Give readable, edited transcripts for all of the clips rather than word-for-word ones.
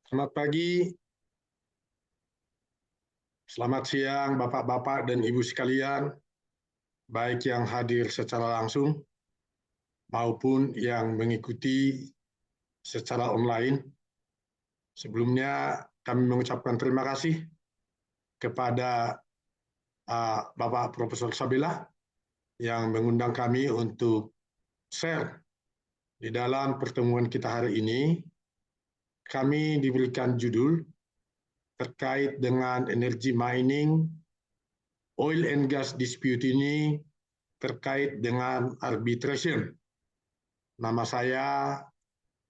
Selamat pagi, selamat siang Bapak-Bapak dan Ibu sekalian, baik yang hadir secara langsung maupun yang mengikuti secara online. Sebelumnya kami mengucapkan terima kasih kepada Bapak Profesor Sabila yang mengundang kami untuk share di dalam pertemuan kita hari ini. Kami diberikan judul terkait dengan energi mining, oil and gas dispute ini terkait dengan arbitration. Nama saya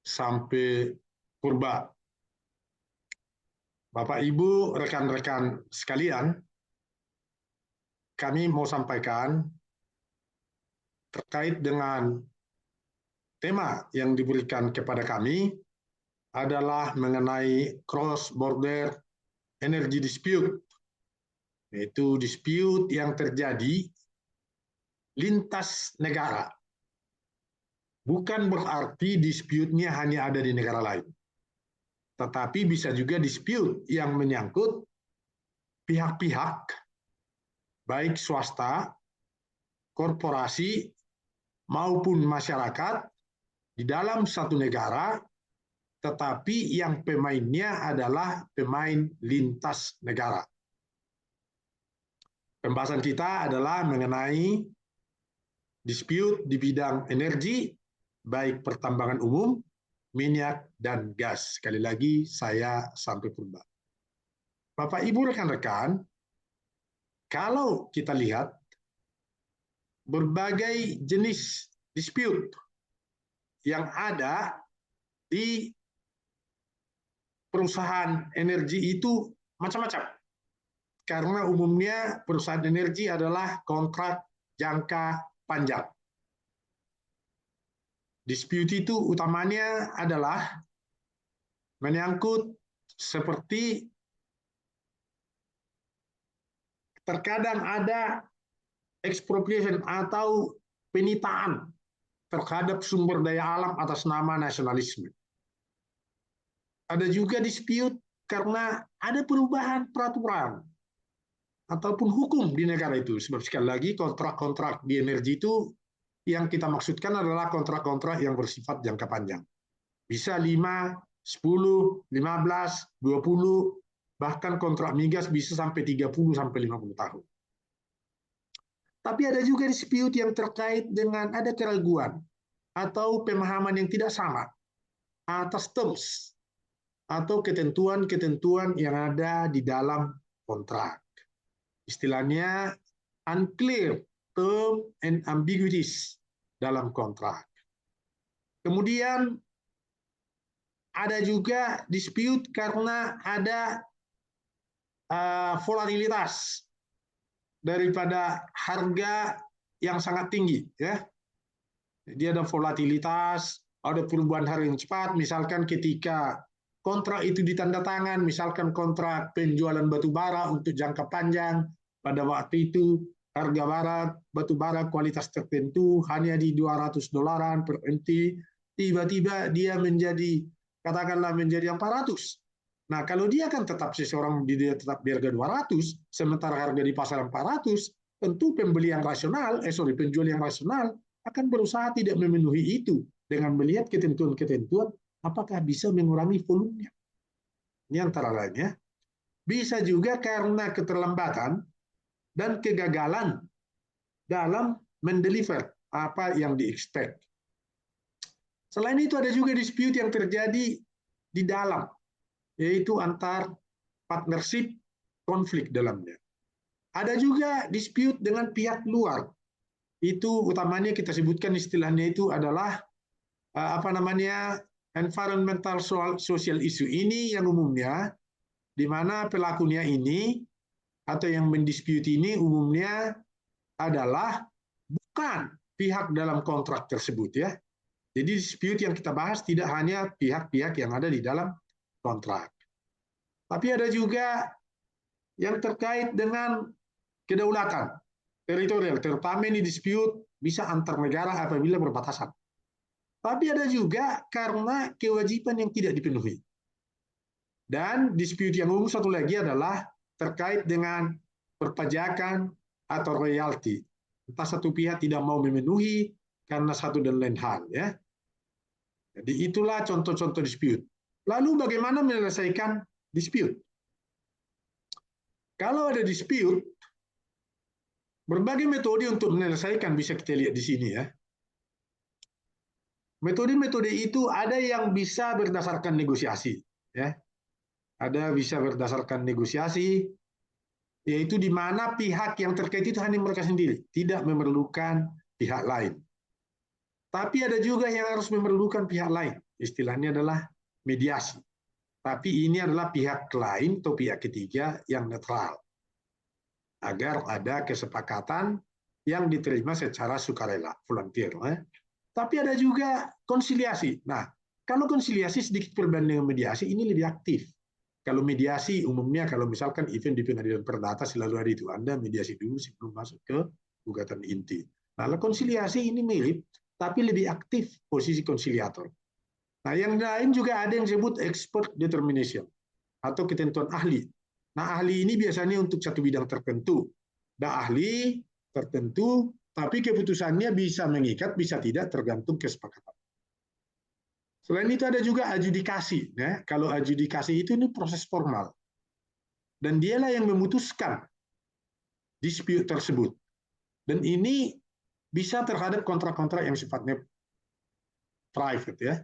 Sampai Purba. Bapak, Ibu, rekan-rekan sekalian, kami mau sampaikan terkait dengan tema yang diberikan kepada kami adalah mengenai cross-border energy dispute, yaitu dispute yang terjadi lintas negara. Bukan berarti dispute-nya hanya ada di negara lain, tetapi bisa juga dispute yang menyangkut pihak-pihak, baik swasta, korporasi, maupun masyarakat di dalam satu negara, tetapi yang pemainnya adalah pemain lintas negara. Pembahasan kita adalah mengenai dispute di bidang energi, baik pertambangan umum, minyak, dan gas. Sekali lagi, saya Sampai Purba. Bapak, Ibu, rekan-rekan, kalau kita lihat berbagai jenis dispute yang ada di perusahaan energi itu macam-macam. Karena umumnya perusahaan energi adalah kontrak jangka panjang. Dispute itu utamanya adalah menyangkut seperti terkadang ada expropriation atau penyitaan terhadap sumber daya alam atas nama nasionalisme. Ada juga dispute karena ada perubahan peraturan ataupun hukum di negara itu. Sebab sekali lagi kontrak-kontrak di energi itu yang kita maksudkan adalah kontrak-kontrak yang bersifat jangka panjang. Bisa 5, 10, 15, 20, bahkan kontrak migas bisa sampai 30 sampai 50 tahun. Tapi ada juga dispute yang terkait dengan ada keraguan atau pemahaman yang tidak sama atas terms atau ketentuan-ketentuan yang ada di dalam kontrak. Istilahnya unclear term and ambiguities dalam kontrak. Kemudian ada juga dispute karena ada volatilitas daripada harga yang sangat tinggi, ya. Jadi ada volatilitas, ada perubahan harga yang cepat, misalkan ketika kontrak itu ditandatangan, misalkan kontrak penjualan batu bara untuk jangka panjang, pada waktu itu harga batu bara kualitas tertentu hanya di $200 per MT, tiba-tiba dia menjadi, katakanlah menjadi 400. Nah, kalau dia kan tetap seseorang dia tetap di harga 200, sementara harga di pasar 400, tentu pembeli yang rasional, penjual yang rasional akan berusaha tidak memenuhi itu dengan melihat ketentuan-ketentuan apakah bisa mengurangi volumenya. Ini antara lainnya. Bisa juga karena keterlambatan dan kegagalan dalam mendeliver apa yang di-expect. Selain itu ada juga dispute yang terjadi di dalam, yaitu antar partnership konflik dalamnya. Ada juga dispute dengan pihak luar. Itu utamanya kita sebutkan istilahnya itu adalah environmental social issue. Ini yang umumnya di mana pelakunya ini atau yang mendispute ini umumnya adalah bukan pihak dalam kontrak tersebut, ya. Jadi dispute yang kita bahas tidak hanya pihak-pihak yang ada di dalam kontrak. Tapi ada juga yang terkait dengan kedaulatan teritorial, terutama ini dispute bisa antar negara apabila berbatasan. Tapi ada juga karena kewajiban yang tidak dipenuhi. Dan dispute yang umum satu lagi adalah terkait dengan perpajakan atau royalti. Entah satu pihak tidak mau memenuhi karena satu dan lain hal, ya. Jadi itulah contoh-contoh dispute. Lalu bagaimana menyelesaikan dispute? Kalau ada dispute, berbagai metode untuk menyelesaikan bisa kita lihat di sini, ya. Metode-metode itu ada yang bisa berdasarkan negosiasi, ya. Ada bisa berdasarkan negosiasi, yaitu di mana pihak yang terkait itu hanya mereka sendiri, tidak memerlukan pihak lain. Tapi ada juga yang harus memerlukan pihak lain, istilahnya adalah mediasi. Tapi ini adalah pihak lain atau pihak ketiga yang netral, agar ada kesepakatan yang diterima secara sukarela, volunteer. Tapi ada juga konsiliasi. Nah, kalau konsiliasi sedikit berbanding dengan mediasi, ini lebih aktif. Kalau mediasi umumnya, kalau misalkan event di pengadilan perdata selalu ada itu, Anda mediasi dulu sebelum masuk ke gugatan inti. Nah, konsiliasi ini mirip, tapi lebih aktif posisi konsiliator. Nah, yang lain juga ada yang disebut expert determination atau ketentuan ahli. Nah, ahli ini biasanya untuk satu bidang tertentu. Nah, ahli tertentu, tapi keputusannya bisa mengikat, bisa tidak, tergantung kesepakatan. Selain itu ada juga adjudikasi. Ya. Kalau adjudikasi itu ini proses formal. Dan dialah yang memutuskan dispute tersebut. Dan ini bisa terhadap kontrak-kontrak yang sifatnya private, ya.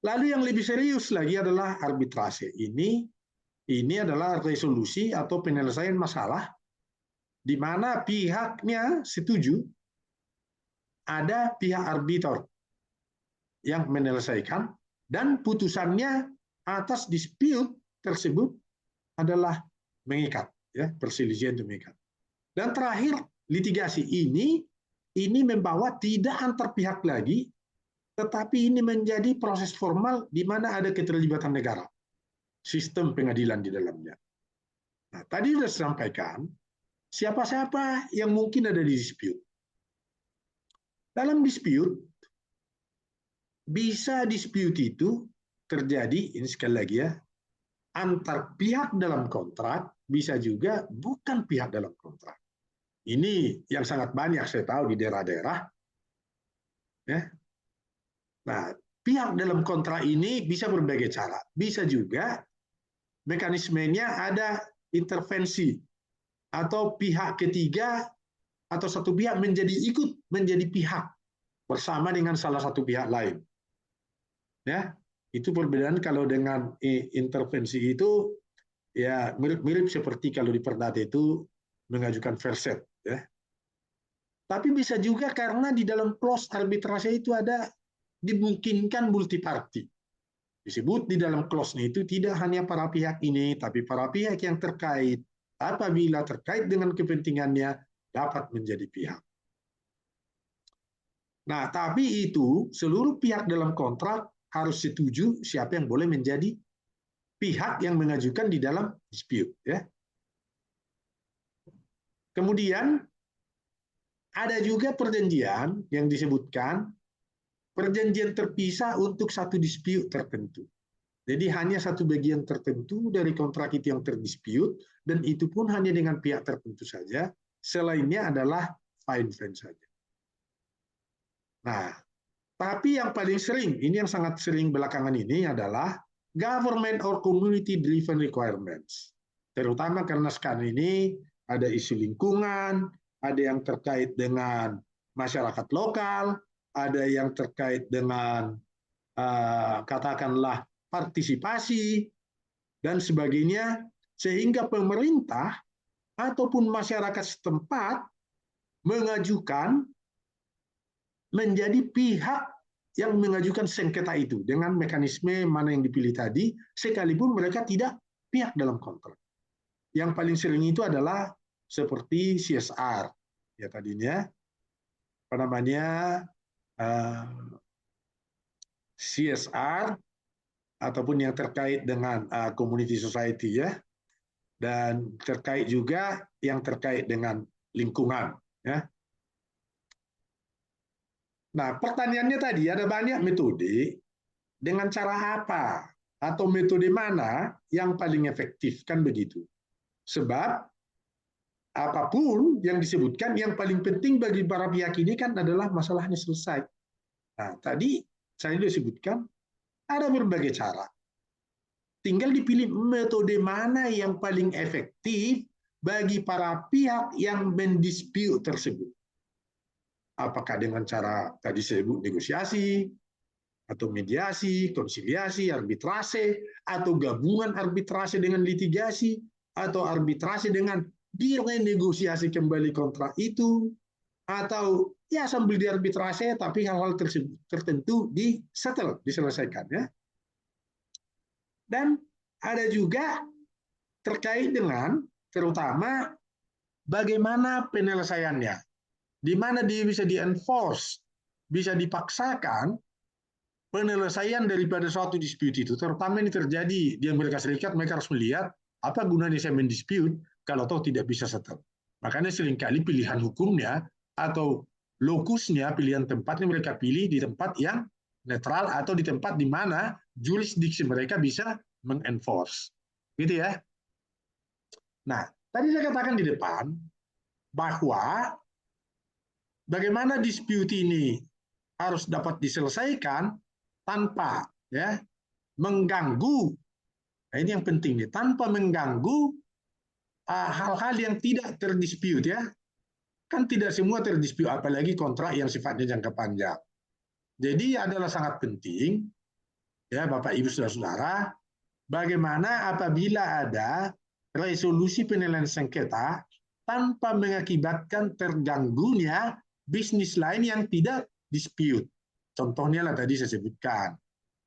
Lalu yang lebih serius lagi adalah arbitrase. Ini adalah resolusi atau penyelesaian masalah di mana pihaknya setuju ada pihak arbiter yang menyelesaikan dan putusannya atas dispute tersebut adalah mengikat, ya, perselisihan itu mengikat. Dan terakhir, litigasi ini membawa tidak antar pihak lagi, tetapi ini menjadi proses formal di mana ada keterlibatan negara, sistem pengadilan di dalamnya. Nah, tadi sudah disampaikan siapa-siapa yang mungkin ada di dispute. Dalam dispute, bisa dispute itu terjadi, ini sekali lagi ya, antar pihak dalam kontrak, bisa juga bukan pihak dalam kontrak. Ini yang sangat banyak saya tahu di daerah-daerah. Ya. Nah, pihak dalam kontrak ini bisa berbagai cara. Bisa juga mekanismenya ada intervensi atau pihak ketiga atau satu pihak ikut menjadi pihak bersama dengan salah satu pihak lain. Ya, itu perbedaan. Kalau dengan intervensi itu ya mirip-mirip seperti kalau di perdata itu mengajukan verset, ya. Tapi bisa juga karena di dalam clause arbitrase itu ada dimungkinkan multiparty. Disebut di dalam clause-nya itu tidak hanya para pihak ini, tapi para pihak yang terkait apabila terkait dengan kepentingannya dapat menjadi pihak. Nah, tapi itu seluruh pihak dalam kontrak harus setuju siapa yang boleh menjadi pihak yang mengajukan di dalam dispute, ya. Kemudian ada juga perjanjian yang disebutkan perjanjian terpisah untuk satu dispute tertentu. Jadi hanya satu bagian tertentu dari kontrak itu yang terdispute, dan itu pun hanya dengan pihak tertentu saja, selainnya adalah fine-fine saja. Nah, tapi yang paling sering, ini yang sangat sering belakangan ini adalah government or community driven requirements. Terutama karena sekarang ini ada isu lingkungan, ada yang terkait dengan masyarakat lokal, ada yang terkait dengan katakanlah partisipasi dan sebagainya, sehingga pemerintah ataupun masyarakat setempat mengajukan menjadi pihak yang mengajukan sengketa itu dengan mekanisme mana yang dipilih tadi, sekalipun mereka tidak pihak dalam kontrak. Yang paling sering itu adalah seperti CSR, ya tadinya apa namanya CSR ataupun yang terkait dengan community society, ya, dan terkait juga yang terkait dengan lingkungan, ya. Nah, pertanyaannya tadi ada banyak metode, dengan cara apa atau metode mana yang paling efektif, kan begitu. Sebab apapun yang disebutkan, yang paling penting bagi para pihak ini kan adalah masalahnya selesai. Nah, tadi saya sudah sebutkan ada berbagai cara. Tinggal dipilih metode mana yang paling efektif bagi para pihak yang mendispute tersebut. Apakah dengan cara tadi saya sebut negosiasi, atau mediasi, konsiliasi, arbitrase, atau gabungan arbitrase dengan litigasi, atau arbitrase dengan dinegosiasi kembali kontrak itu, atau ya sambil diarbitrase tapi hal-hal tertentu diselesaikan ya. Dan ada juga terkait dengan terutama bagaimana penyelesaiannya, di mana dia bisa di-enforce, bisa dipaksakan penyelesaian daripada suatu dispute itu, terutama ini terjadi di Amerika Serikat, mereka harus melihat apa gunanya saya mendispute kalau toh tidak bisa settle. Makanya seringkali pilihan hukumnya atau lokusnya, pilihan tempatnya mereka pilih di tempat yang netral atau di tempat di mana jurisdiksi mereka bisa mengenforce. Gitu ya. Nah, tadi saya katakan di depan bahwa bagaimana dispute ini harus dapat diselesaikan tanpa ya mengganggu. Nah, ini yang penting nih, tanpa mengganggu hal-hal yang tidak terdispute ya. Kan tidak semua terdispute, apalagi kontrak yang sifatnya jangka panjang. Jadi adalah sangat penting ya Bapak Ibu Saudara-saudara, bagaimana apabila ada resolusi penilaian sengketa tanpa mengakibatkan terganggunya bisnis lain yang tidak dispute. Contohnya lah tadi saya sebutkan,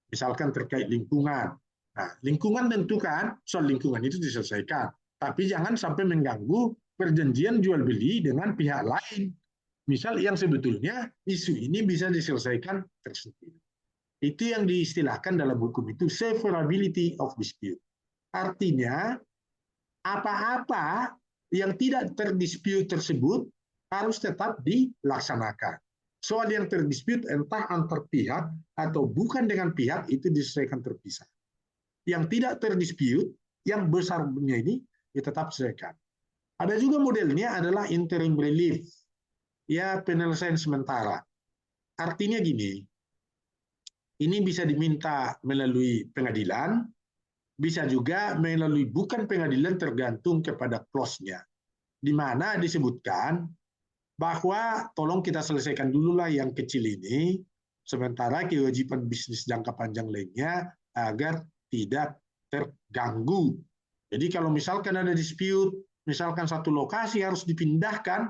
misalkan terkait lingkungan. Nah, lingkungan tentu kan soal lingkungan itu diselesaikan, tapi jangan sampai mengganggu perjanjian jual beli dengan pihak lain. Misal yang sebetulnya isu ini bisa diselesaikan tersendiri. Itu yang diistilahkan dalam hukum itu severability of dispute. Artinya apa-apa yang tidak terdispute tersebut harus tetap dilaksanakan. Soal yang terdispute entah antar pihak atau bukan dengan pihak itu diselesaikan terpisah. Yang tidak terdispute, yang besarnya ini ya tetap diselesaikan. Ada juga modelnya adalah interim relief, ya penyelesaian sementara. Artinya gini, ini bisa diminta melalui pengadilan, bisa juga melalui bukan pengadilan tergantung kepada clause-nya. Di mana disebutkan bahwa tolong kita selesaikan dulu lah yang kecil ini, sementara kewajiban bisnis jangka panjang lainnya agar tidak terganggu. Jadi kalau misalkan ada dispute, misalkan satu lokasi harus dipindahkan,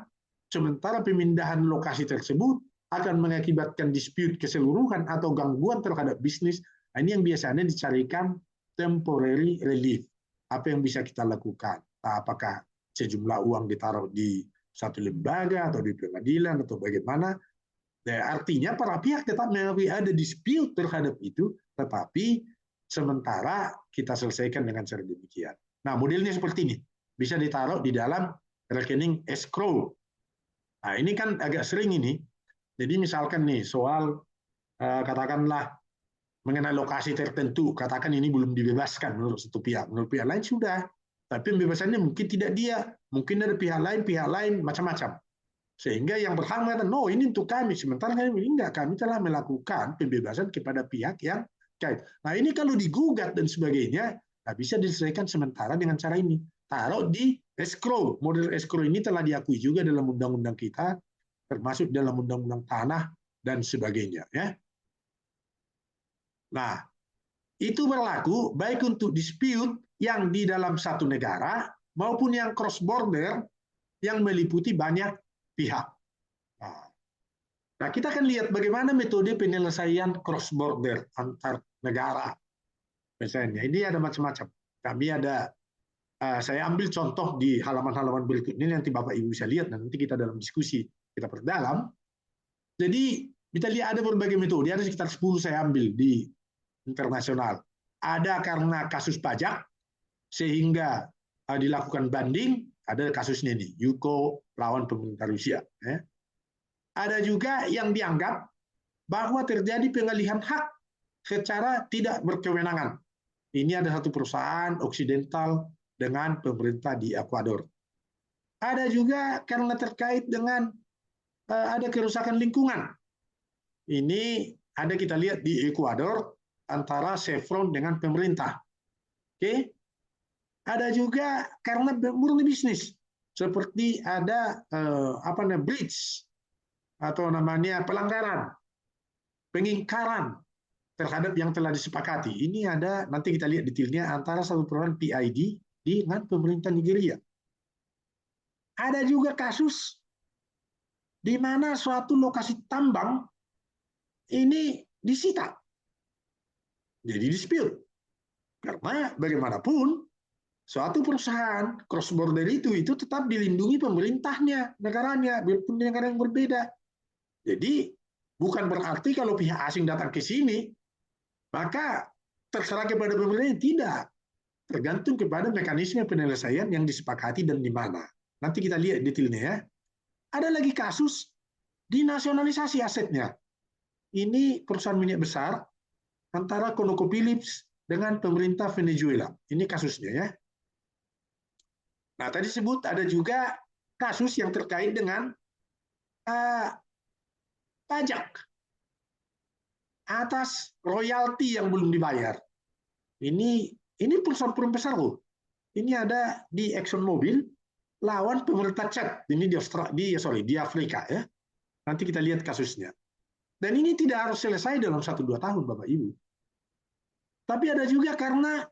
sementara pemindahan lokasi tersebut akan mengakibatkan dispute keseluruhan atau gangguan terhadap bisnis, ini yang biasanya dicarikan temporary relief. Apa yang bisa kita lakukan? Apakah sejumlah uang ditaruh di satu lembaga atau di pengadilan atau bagaimana? Artinya para pihak tetap mengakui ada dispute terhadap itu, tetapi sementara kita selesaikan dengan cara demikian. Nah, modelnya seperti ini. Bisa ditaruh di dalam rekening escrow. Nah, ini kan agak sering ini. Jadi misalkan nih soal katakanlah mengenai lokasi tertentu, katakan ini belum dibebaskan menurut satu pihak, menurut pihak lain sudah, tapi pembebasannya mungkin tidak dia, mungkin ada pihak lain macam-macam. Sehingga yang berhak mengatakan, no ini untuk kami, sementara kami enggak, kami telah melakukan pembebasan kepada pihak yang kait. Nah ini kalau digugat dan sebagainya, nah bisa diselesaikan sementara dengan cara ini. Taruh di escrow. Model escrow ini telah diakui juga dalam undang-undang kita, termasuk dalam undang-undang tanah dan sebagainya. Ya. Nah, itu berlaku baik untuk dispute yang di dalam satu negara maupun yang cross border yang meliputi banyak pihak. Nah, kita akan lihat bagaimana metode penyelesaian cross border antar negara. Misalnya, ini ada macam-macam. Kami ada, saya ambil contoh di halaman-halaman berikut ini, nanti Bapak Ibu bisa lihat, dan nanti kita dalam diskusi kita perdalam. Jadi, kita lihat ada berbagai metode, ada sekitar 10 saya ambil di internasional. Ada karena kasus pajak, sehingga dilakukan banding, ada kasusnya ini, Yuko lawan pemerintah Rusia. Ada juga yang dianggap bahwa terjadi pengalihan hak secara tidak berkewenangan. Ini ada satu perusahaan Occidental dengan pemerintah di Ekuador. Ada juga karena terkait dengan ada kerusakan lingkungan. Ini ada kita lihat di Ekuador antara Chevron dengan pemerintah. Oke. Ada juga karena murni bisnis, seperti ada breach atau namanya pelanggaran, pengingkaran terhadap yang telah disepakati. Ini ada, nanti kita lihat detailnya, antara satu perusahaan PID dengan pemerintah Nigeria. Ada juga kasus di mana suatu lokasi tambang ini disita. Jadi dispute. Karena bagaimanapun, suatu perusahaan cross border itu tetap dilindungi pemerintahnya, negaranya, walaupun negara yang berbeda. Jadi bukan berarti kalau pihak asing datang ke sini, maka terserah kepada pemerintah. Tidak. Tergantung kepada mekanisme penyelesaian yang disepakati dan di mana. Nanti kita lihat detailnya ya. Ada lagi kasus dinasionalisasi asetnya. Ini perusahaan minyak besar antara ConocoPhillips dengan pemerintah Venezuela. Ini kasusnya ya. Nah, tadi sebut ada juga kasus yang terkait dengan pajak atas royalti yang belum dibayar. Ini perusahaan besar loh. Ini ada di ExxonMobil lawan pemerintah Chad. Ini di Afrika ya. Nanti kita lihat kasusnya. Dan ini tidak harus selesai dalam 1-2 tahun, Bapak Ibu. Tapi ada juga karena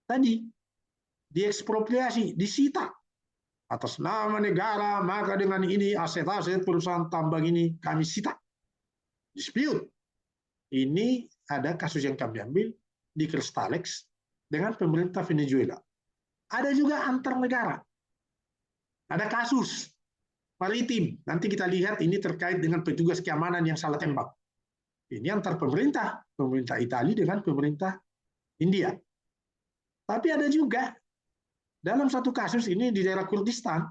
tadi diekspropriasi, disita atas nama negara, maka dengan ini aset-aset perusahaan tambang ini kami sita. Dispute. Ini ada kasus yang kami ambil di Cristalex dengan pemerintah Venezuela. Ada juga antar negara. Ada kasus maritim. Nanti kita lihat ini terkait dengan petugas keamanan yang salah tembak. Ini antar pemerintah Italia dengan pemerintah India. Tapi ada juga dalam satu kasus ini di daerah Kurdistan,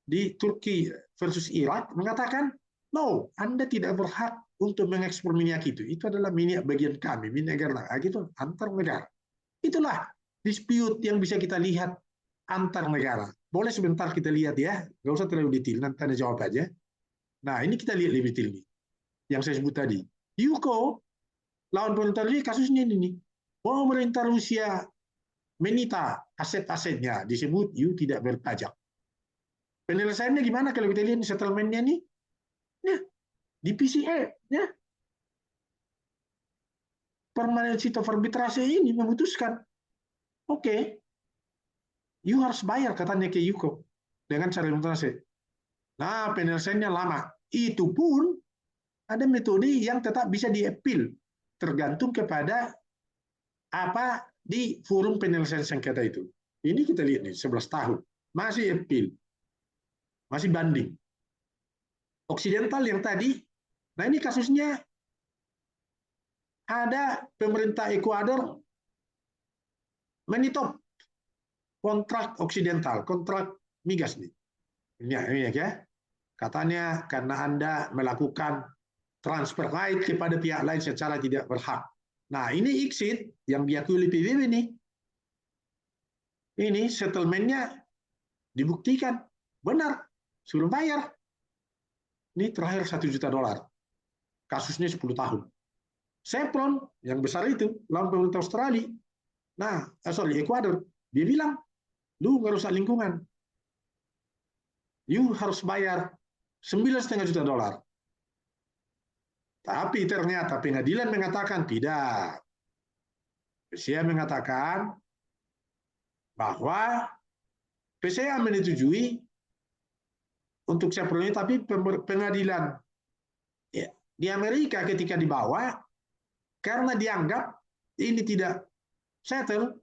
di Turki versus Irak, mengatakan, no, Anda tidak berhak untuk mengekspor minyak itu. Itu adalah minyak bagian kami, minyak negara. Gitu, antar negara. Itulah dispute yang bisa kita lihat antar negara. Boleh sebentar kita lihat ya, nggak usah terlalu detail, nanti Anda jawab aja. Nah, ini kita lihat lebih detail nih, yang saya sebut tadi. Yuko lawan pemerintah Rusia, kasusnya ini. Pemerintah Rusia menyita aset-asetnya, disebut you tidak berpajak. Penyelesaiannya gimana kalau kita lihat settlementnya nih? Ya, di PCA, ya. Permanent Seat of Arbitrage ini memutuskan, oke, you harus bayar katanya ke Yuko dengan cara arbitrase. Nah, penyelesaiannya lama. Itu pun ada metode yang tetap bisa diappeal, tergantung kepada apa di forum penyelesaian sengketa itu. Ini kita lihat nih, 11 tahun. Masih appeal. Masih banding. Occidental yang tadi, nah ini kasusnya ada pemerintah Ekuador menitop kontrak Occidental, kontrak migas nih. Ini ya. Katanya karena Anda melakukan transfer right kepada pihak lain secara tidak berhak. Nah, ini exit yang diakui oleh PBB nih. Ini settlementnya dibuktikan. Benar, suruh bayar. Ini terakhir $1 juta. Kasusnya 10 tahun. Chevron, yang besar itu, lawan pemerintah Australia. Nah, Ekuador. Dia bilang, lu ngerusak lingkungan. You harus bayar $9,5 juta. Tapi ternyata pengadilan mengatakan tidak. PCA mengatakan bahwa PCA menyetujui untuk Chevron ini, tapi pengadilan ya, di Amerika ketika dibawa, karena dianggap ini tidak settle,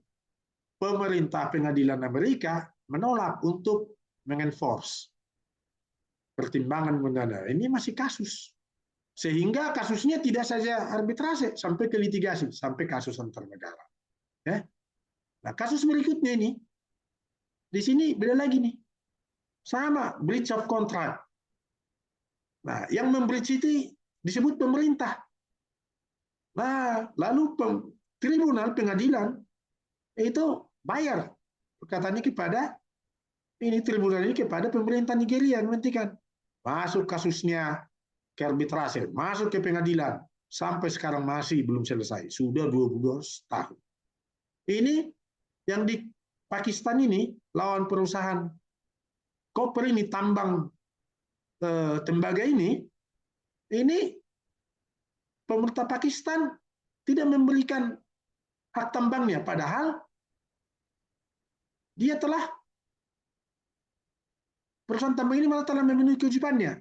pemerintah pengadilan Amerika menolak untuk mengenforce pertimbangan mengenai ini masih kasus. Sehingga kasusnya tidak saja arbitrase, sampai ke litigasi, sampai kasus antar negara. Ya. Nah, kasus berikutnya ini, di sini beda lagi nih. Sama, breach of contract. Nah, yang membreach itu disebut pemerintah. Nah, lalu tribunal pengadilan itu bayar katanya kepada ini tribunal ini kepada pemerintah Nigeria menghentikan. Masuk kasusnya ke arbitrase, masuk ke pengadilan, sampai sekarang masih belum selesai. Sudah 22 tahun. Ini yang di Pakistan ini lawan perusahaan koper ini tambang tembaga ini pemerintah Pakistan tidak memberikan hak tambangnya, padahal dia telah perusahaan tambang ini malah telah memenuhi kewajibannya.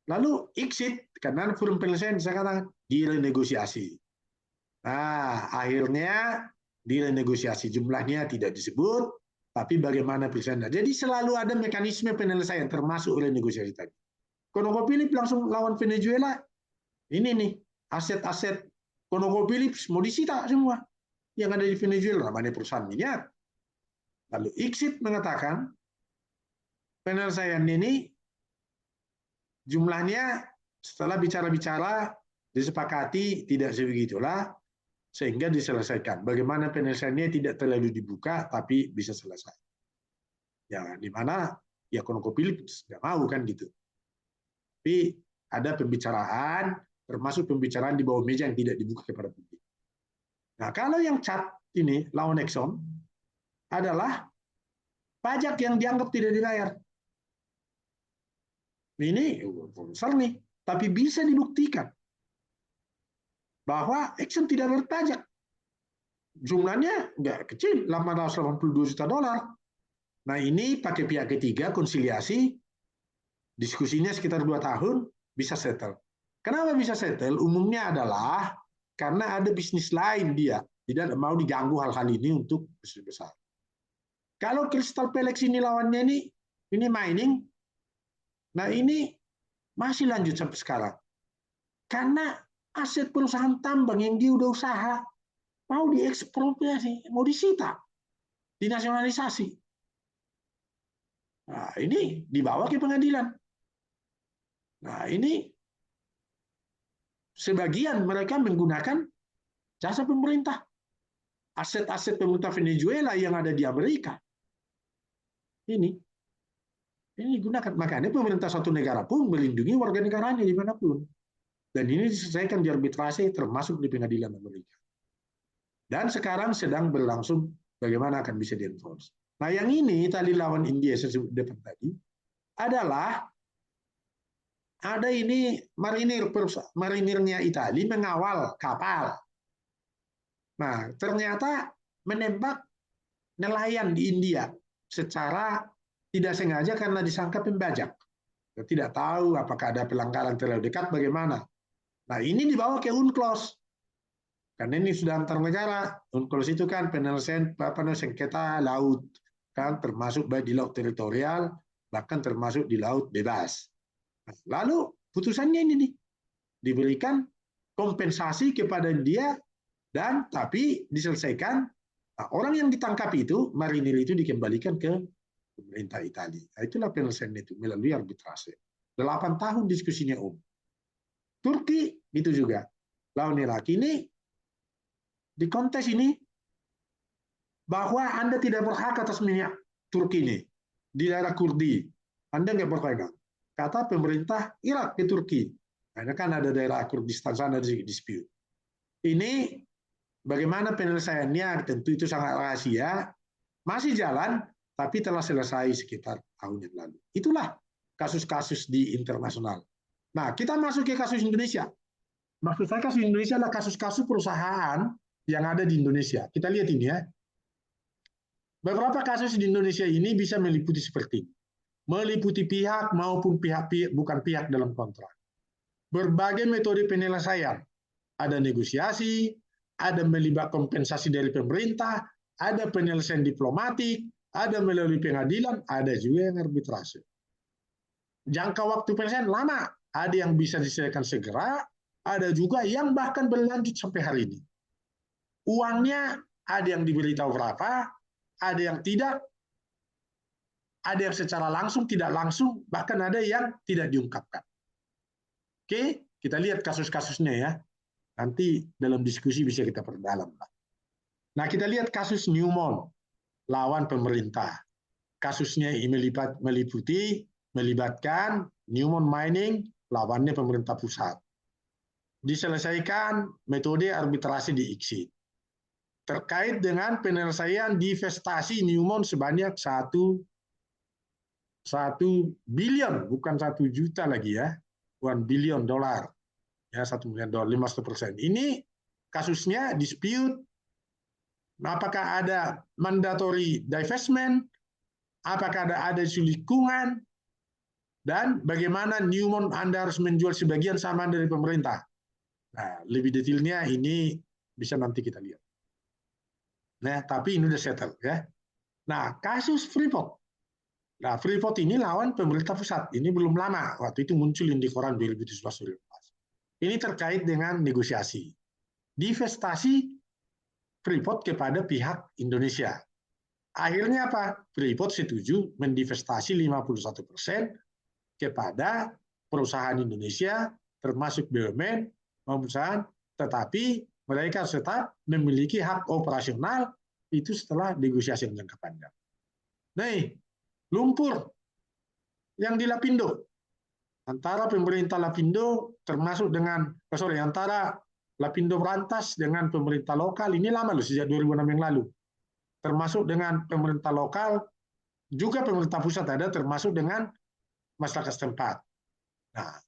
Lalu exit karena forum penyelesaian saya katakan direnegosiasi. Nah, akhirnya direnegosiasi, jumlahnya tidak disebut, tapi bagaimana penyelesaian. Jadi selalu ada mekanisme penyelesaian termasuk renegosiasi tadi. ConocoPhillips langsung lawan Venezuela, ini nih aset-aset ConocoPhillips mau disita semua yang ada di Venezuela, namanya perusahaan minyak. Lalu exit mengatakan penyelesaian ini jumlahnya setelah bicara-bicara disepakati tidak sebegitulah sehingga diselesaikan. Bagaimana penyelesaiannya tidak terlalu dibuka tapi bisa selesai. Ya di mana ya ConocoPhillips nggak mau kan gitu. Tapi ada pembicaraan termasuk pembicaraan di bawah meja yang tidak dibuka kepada publik. Nah, kalau yang cat ini lawan Exxon adalah pajak yang dianggap tidak dibayar. Ini besar nih, tapi bisa dibuktikan bahwa Exxon tidak berpajak. Jumlahnya nggak kecil, 882 juta dolar. Nah ini pakai pihak ketiga, konsiliasi, diskusinya sekitar 2 tahun, bisa settle. Kenapa bisa settle? Umumnya adalah karena ada bisnis lain dia, tidak mau diganggu hal-hal ini untuk bisnis besar. Kalau Crystal Palace ini lawannya ini mining, nah ini masih lanjut sampai sekarang. Karena aset perusahaan tambang yang dia udah usaha, mau diekspropriasi, mau disita, dinasionalisasi. Nah, ini dibawa ke pengadilan. Nah, ini sebagian mereka menggunakan jasa pemerintah. Aset-aset pemerintah Venezuela yang ada di Amerika. Ini digunakan. Makanya pemerintah satu negara pun melindungi warga negaranya dimanapun. Dan ini diselesaikan di arbitrase termasuk di pengadilan Amerika. Dan sekarang sedang berlangsung bagaimana akan bisa di-enforce. Nah yang ini tadi lawan India saya sebut depan tadi adalah ada ini marinirnya Italia mengawal kapal. Nah ternyata menembak nelayan di India secara tidak sengaja karena disangka pembajak. Tidak tahu apakah ada pelanggaran terlalu dekat bagaimana. Nah ini dibawa ke UNCLOS. Karena ini sudah antar negara. UNCLOS itu kan penyelesaian sengketa laut. Kan termasuk baik di laut teritorial, bahkan termasuk di laut bebas. Lalu putusannya ini nih. Diberikan kompensasi kepada dia dan tapi diselesaikan. Nah, orang yang ditangkap itu, marinir itu dikembalikan ke pemerintah Italia. Nah, itulah penyelesaian itu melalui arbitrase. 8 tahun diskusinya Turki itu juga. Lawan Irak ini di kontes ini bahwa Anda tidak berhak atas minyak Turki ini di daerah Kurdi. Anda nggak berpegang. Kata pemerintah Irak ke Turki. Karena kan ada daerah Kurdistan sana di dispute. Ini bagaimana penyelesaiannya tentu itu sangat rahasia. Masih jalan, tapi telah selesai sekitar tahun yang lalu. Itulah kasus-kasus di internasional. Nah, kita masuk ke kasus Indonesia. Maksud saya kasus Indonesia adalah kasus-kasus perusahaan yang ada di Indonesia. Kita lihat ini ya. Beberapa kasus di Indonesia ini bisa meliputi seperti ini. Meliputi pihak maupun pihak bukan pihak dalam kontrak. Berbagai metode penyelesaian. Ada negosiasi, ada melibat kompensasi dari pemerintah, ada penyelesaian diplomatik, ada melalui pengadilan, ada juga yang arbitrase. Jangka waktu penyelesaian lama, ada yang bisa diselesaikan segera, ada juga yang bahkan berlanjut sampai hari ini. Uangnya ada yang diberitahu berapa, ada yang tidak, ada yang secara langsung, tidak langsung, bahkan ada yang tidak diungkapkan. Oke, kita lihat kasus-kasusnya ya. Nanti dalam diskusi bisa kita perdalam. Nah, kita lihat kasus Newmont lawan pemerintah. Kasusnya melibatkan Newmont Mining lawannya pemerintah pusat. Diselesaikan metode arbitrasi di ICSID. Terkait dengan penyelesaian divestasi Newmont sebanyak 1 billion, bukan 1 juta lagi ya, $1 billion, ya 1 miliar dolar, 50%. Ini kasusnya dispute. Apakah ada mandatory divestment? Apakah ada isu lingkungan? Dan bagaimana Newmont Anda harus menjual sebagian saham dari pemerintah? Nah, lebih detailnya ini bisa nanti kita lihat. Nah, tapi ini udah settle ya. Nah, kasus Freeport. Nah, Freeport ini lawan pemerintah pusat. Ini belum lama. Waktu itu muncul di koran 2017-2018. Ini terkait dengan negosiasi. Divestasi Freeport kepada pihak Indonesia. Akhirnya apa? Freeport setuju mendivestasi 51% kepada perusahaan Indonesia, termasuk BUMN, perusahaan, tetapi mereka tetap memiliki hak operasional itu setelah negosiasi yang jangka panjang. Nah, lumpur yang di Lapindo, antara pemerintah Lapindo termasuk dengan, antara Lapindo Berantas dengan pemerintah lokal, ini lama loh, sejak 2006 yang lalu. Termasuk dengan pemerintah lokal, juga pemerintah pusat ada, termasuk dengan masyarakat setempat. Nah,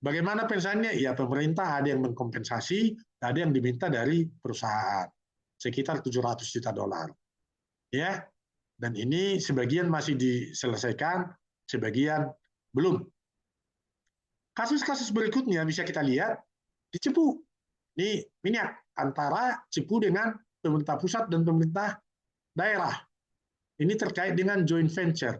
bagaimana penyelesaiannya? Ya, pemerintah ada yang mengkompensasi, ada yang diminta dari perusahaan, sekitar 700 juta dolar. Ya, dan ini sebagian masih diselesaikan, sebagian belum. Kasus-kasus berikutnya bisa kita lihat di Cepu. Ini minyak antara Cepu dengan pemerintah pusat dan pemerintah daerah. Ini terkait dengan joint venture.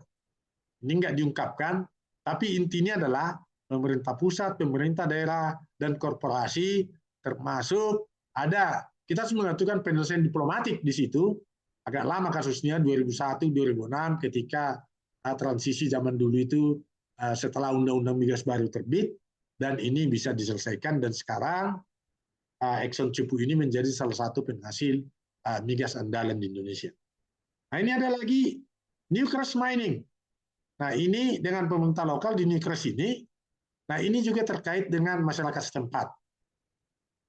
Ini nggak diungkapkan, tapi intinya adalah pemerintah pusat, pemerintah daerah, dan korporasi, termasuk ada, kita harus mengaturkan penyelesaian diplomatik di situ. Agak lama kasusnya, 2001-2006, ketika transisi zaman dulu itu setelah Undang-Undang Migas baru terbit, dan ini bisa diselesaikan, dan sekarang Exxon Cepu ini menjadi salah satu penghasil migas andalan di Indonesia. Nah, ini ada lagi Newcrest Mining. Nah, ini dengan pemerintah lokal di Newcrest ini. Nah, ini juga terkait dengan masyarakat setempat.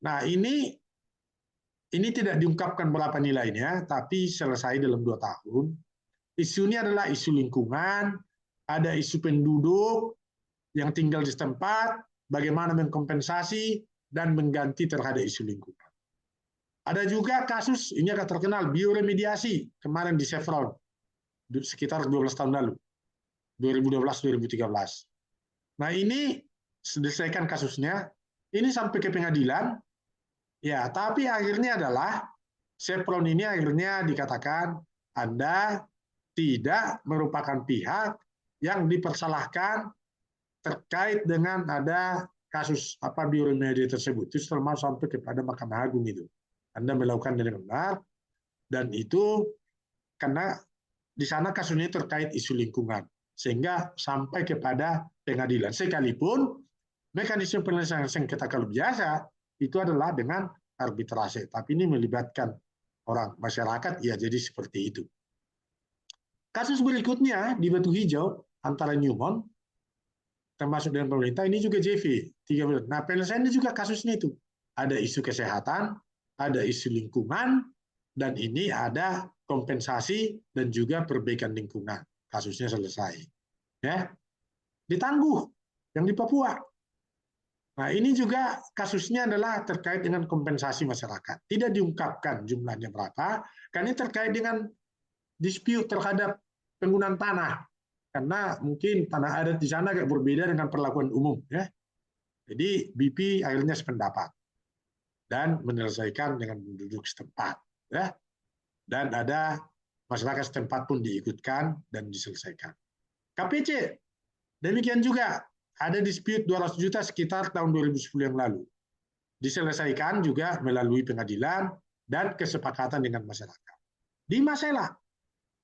Nah, ini tidak diungkapkan berapa nilainya, tapi selesai dalam 2 tahun. Isunya adalah isu lingkungan, ada isu penduduk yang tinggal di setempat, bagaimana mengkompensasi dan mengganti terhadap isu lingkungan. Ada juga kasus, ini agak terkenal, bioremediasi kemarin di Chevron, sekitar 12 tahun lalu, 2012-2013. Nah, ini selesaikan kasusnya, ini sampai ke pengadilan, ya, tapi akhirnya adalah Chevron ini akhirnya dikatakan Anda tidak merupakan pihak yang dipersalahkan terkait dengan ada kasus bioremediasi tersebut. Itu termasuk sampai kepada Mahkamah Agung itu. Anda melakukan dengan benar, dan itu karena di sana kasusnya terkait isu lingkungan, sehingga sampai kepada pengadilan. Sekalipun mekanisme penyelesaian sengketa kalau biasa itu adalah dengan arbitrase, tapi ini melibatkan orang masyarakat, ya jadi seperti itu. Kasus berikutnya di Batu Hijau antara Newmont termasuk dengan pemerintah, ini juga JV 3 bulan. Nah, penyelesaiannya juga kasusnya itu ada isu kesehatan, ada isu lingkungan, dan ini ada kompensasi dan juga perbaikan lingkungan. Kasusnya selesai. Ya, ditangguh yang di Papua. Nah, ini juga kasusnya adalah terkait dengan kompensasi masyarakat. Tidak diungkapkan jumlahnya berapa, karena ini terkait dengan dispute terhadap penggunaan tanah. Karena mungkin tanah adat di sana agak berbeda dengan perlakuan umum. Ya. Jadi BP akhirnya sependapat dan menyelesaikan dengan penduduk setempat. Ya. Dan ada masyarakat setempat pun diikutkan dan diselesaikan. KPC, demikian juga ada dispute 200 juta sekitar tahun 2010 yang lalu. Diselesaikan juga melalui pengadilan dan kesepakatan dengan masyarakat.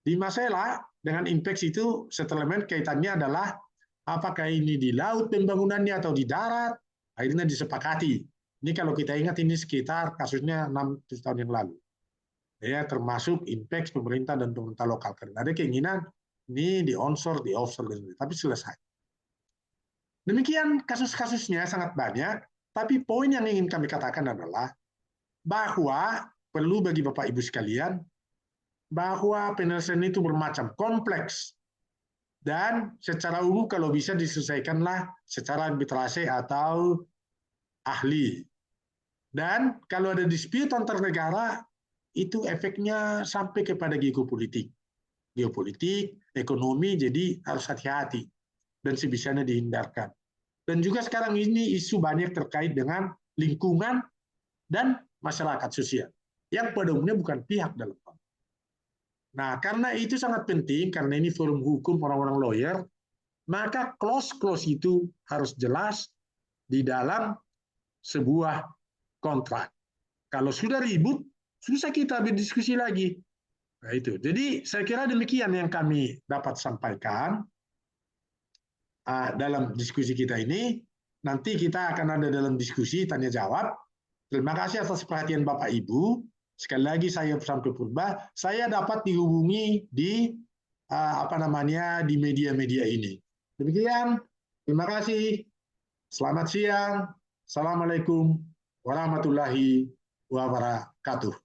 Di Masela dengan Inpex itu settlement kaitannya adalah apakah ini di laut pembangunannya atau di darat, akhirnya disepakati. Ini kalau kita ingat ini sekitar kasusnya 6 tahun yang lalu. ya, termasuk INPEX, pemerintah dan pemerintah lokal. Karena ada keinginan ini di onshore, di offshore, tapi selesai. Demikian kasus-kasusnya sangat banyak, tapi poin yang ingin kami katakan adalah bahwa perlu bagi Bapak Ibu sekalian bahwa penyelesaian itu bermacam kompleks dan secara umum kalau bisa diselesaikanlah secara arbitrase atau ahli. Dan kalau ada dispute antar negara itu efeknya sampai kepada geopolitik, ekonomi, jadi harus hati-hati dan sebisanya dihindarkan. Dan juga sekarang ini isu banyak terkait dengan lingkungan dan masyarakat sosial, yang pada umumnya bukan pihak dalam konflik. Nah, karena itu sangat penting, karena ini forum hukum orang-orang lawyer, maka clause-clause itu harus jelas di dalam sebuah kontrak. Kalau sudah ribut, susah kita berdiskusi lagi. Nah, itu. Jadi saya kira demikian yang kami dapat sampaikan dalam diskusi kita ini. Nanti kita akan ada dalam diskusi tanya jawab. Terima kasih atas perhatian Bapak Ibu. Sekali lagi saya sampai purba, saya dapat dihubungi di di media-media ini. Demikian. Terima kasih. Selamat siang. Assalamualaikum warahmatullahi wabarakatuh.